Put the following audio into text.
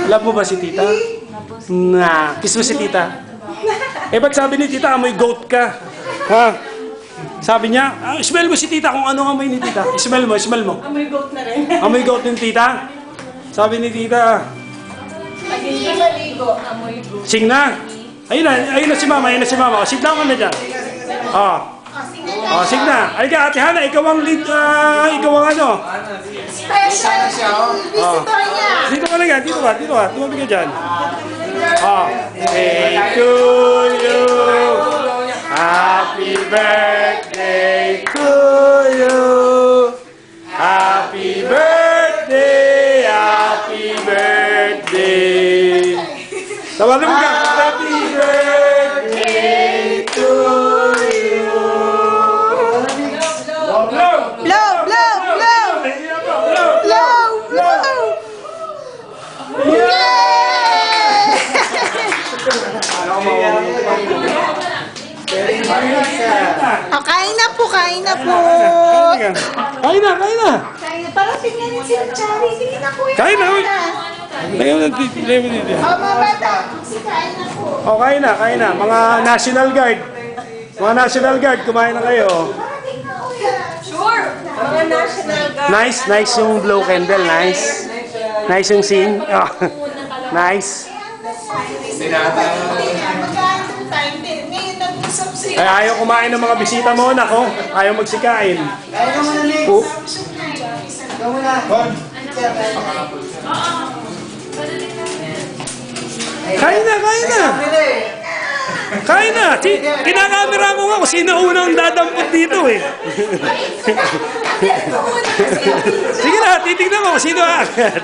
Love mo ba si tita? Na, kiss mo si tita. Eh, ba't sabi ni tita, amoy goat ka? Ha? Sabi niya, smell mo si tita kung anong amoy ni tita. Smell mo, smell mo. Amoy goat na rin. Amoy goat ng tita? Sabi ni tita, Pag hindi maligo, amoy goat. sing na. Ayun na si mama, ayun na si mama. O, sing na ka na dyan. O, sing na. Ay ka, Ate Hana, ikaw ang lead, ikaw ang ano. Special visitor niya. Dito ka na yan, dito ka. Tumabi ka dyan. Hey to you. Happy birthday to you. Happy birthday, happy birthday. Tawagan mo ka. Happy birthday to you. Blow! Blow, blow, blow. Blow, blow. Kain na po, kain na po. Kain na. Kain na. Parang tingnan niyo si Chari. Sige na po. Kain na, uy. Lagyan mo dito. Mga bata, kain na po. O, kain na. Mga National Guard. Mga National Guard, kumain na kayo. Sure. Mga National Guard. Nice yung blow candle. Nice yung scene. Oh. Nice. Ay, ayaw kumain ng mga bisita mo, nako. Ayaw magsikain. Oh. Kain na. Kinakamera ko nga kung sino unang dadampot dito eh. Sige na, titignan mo kung sino agad.